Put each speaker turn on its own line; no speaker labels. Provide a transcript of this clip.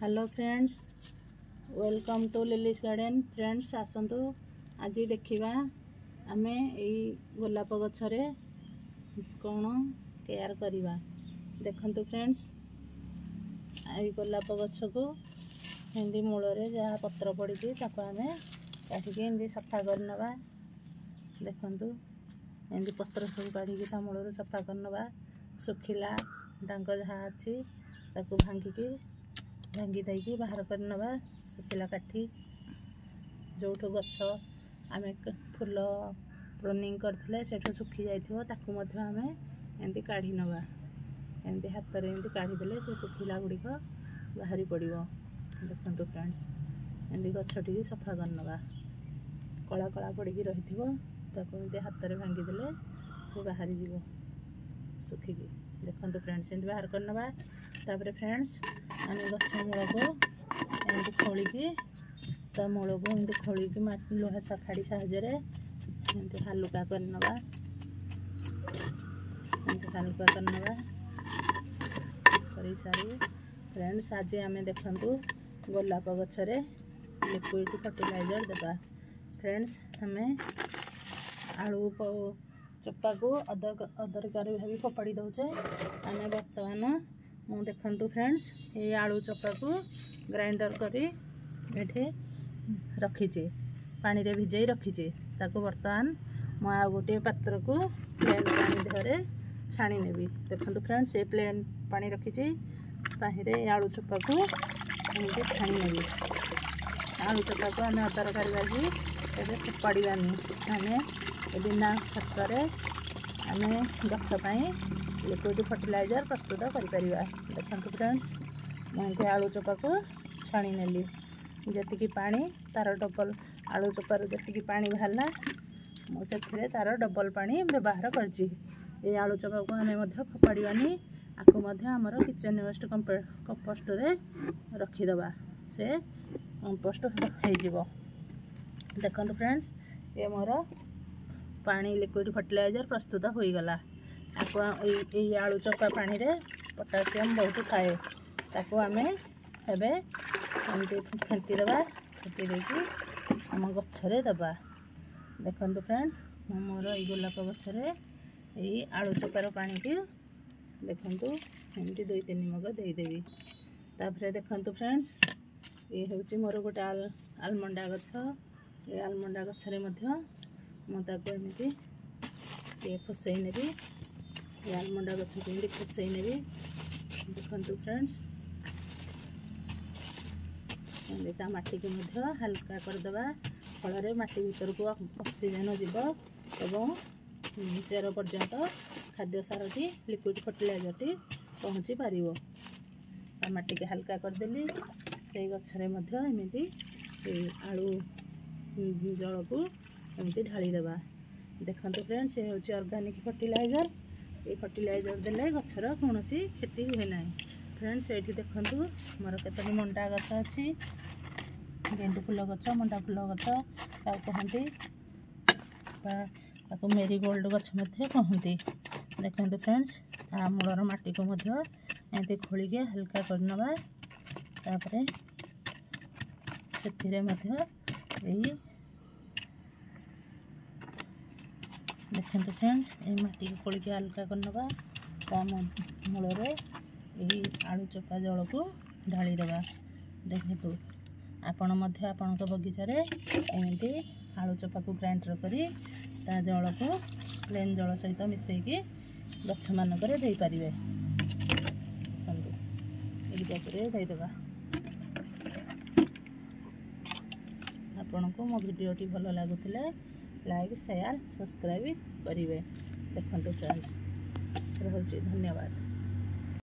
Hello friends, welcome to Lily's garden. Friends आसतु आज देखा आमे यही गोलाप गछरे कौन केयर करवा। देखंतु फ्रेंड्स, यही गोलाप गछ को हिंदी मूल जहाँ पत्र पड़ी आमे काटिकी सफा करनवा। देखंतु एंदी पत्र सब काढ़ी मूल सफा करनवा। सुखिला डांग जहाँ अच्छी ताकू भांगी देकी बाहर करनवा। सुखिला काठी जो गछ आमे फूल प्रूनिंग करथिले सेठो सुखी जाइथिबो ताकू मध्य आमे एंदी काढ़ी नवा। एंदी हाथ रे एंदी काढ़ी देले से सुखिला गुडी को बाहरी पड़िबो। देखंतु फ्रेंड्स, एंदी गछटी सफा करनवा। कला कला पड़ी रहिथिबो ताकू एंदी हाथ रे भांगी देले से बाहरी जीवो सुखिकी। देखंतु फ्रेंड्स, एंदी बाहर करनवा। तापरे फ्रेंड्स आमे गछ मूल को एंदी खोलिकी ता मूल को एंदी खोलिकी लुहा सखाड़ी साहाय्य एंदी हालुका करनवा। एंदी हालुका करनवा करी सारी फ्रेंड्स आज आमे देखंतु गोलाप गछरे लिक्विड फर्टिलाइजर देबा। फ्रेंड्स आमे आलू चोपा को अदरकारी भाभी फोपाड़ी दौचे। आमे बर्तमान मु देखंतु फ्रेंड्स ये आलू चोपा को ग्राइंडर करी एठे रखीचे, पानी रे भिजई रखीचे। ताको बर्तमान मु आ गोटे पात्र को प्लेन पानी धरे छाणी नेबी। देखंतु फ्रेंड्स, ये प्लेन पानी रखीचे ताहिरे आलू चोपा को एमती छाणी नेबी। आलू चोपा को आमे अदरकारी भाजी एबे फोपाड़ीबानी। आमे बिना खर्चरे आमे गछ पाई लिक्विड फर्टिलाइजर प्रस्तुत करिपरिबा। देखंतु फ्रेंड्स, मैं आलू चोपा को छाणी नेली। जतिकी पानी तार डबल आलू चोपार जतिकी पानी बाहरला मुझे तार डबल पानी व्यवहार करची। ये आलू चोपा को आमे मध्य फोपाड़ीबानी। आकु मध्य हमर किचन वेस्ट कंपोस्ट रे रखीदबा, से कंपोस्ट हो जिवो। देखंतु फ्रेंड्स, ये मोर पानी लिक्विड फर्टिलाइजर प्रस्तुत हो गला। आलू चोपा पानी रे पोटासियम बहुत थाए, ताको आमे एबे एमती फेंटी देबा। फेंटी देकी आम गछरे देबा। देखंतु फ्रेंड्स, मोर ई गोलाप गछरे ई आलू चोपार पानी की देखंतु एमती 2-3 मग दे देबी। तापरे देखंतु फ्रेंड्स, ये होची मोर गोटे आलमंडा गछ। ये आलमंडा गछरे मध्य मु ताको एमती ये फसई नेबी। ये आलमंडा गछ को एमती फसई नेबी। देखंतु फ्रेंड्स, एमती माटी को मध्य हल्का करदेबा। फल माटी भीतर को ऑक्सीजन जीव एवं चेर पर्यंत खाद्य सारटी लिक्विड फर्टिलाइजर टी पहुँची पारिबो। माटी के हल्का करदेली से गछरे मध्य एमती आलू जल को एमती ढाली देबा। देखंतु फ्रेंड्स, ये होची ऑर्गेनिक फर्टिलाइजर। ये फर्टिलाइजर देले गछर कोनोसी क्षति हुए ना। फ्रेंड्स ये देखंतु मोर केतनी मंडा गछ अच्छी। गेंडू फूल गछ, मंडा फूल गछ कहती, मेरीगोल्ड गछ कहती। देखंतु फ्रेंड्स, आ मूलर माटी को मध्य एमती खोलिके हल्का करनवा। तापरे सेथिरे मध्य एही देखंतु फ्रेंड्स, ये माटी को खोलिके हल्का करनवा। ता मूल यही आलू चोपा जल को ढाली देबा। देखंतु आपण मध्य आपणक बगीचारे एमती आलू चोपा को ग्राइंडर करी ता जल को प्लेन जल सहित मिसेकी गछ मानकरे देई परिबे। देदेबा। आपनको मो वीडियोटी भल लगुले लाइक शेयर सब्सक्राइब करेंगे। देखंतु फ्रेंड्स, रहुछि धन्यवाद।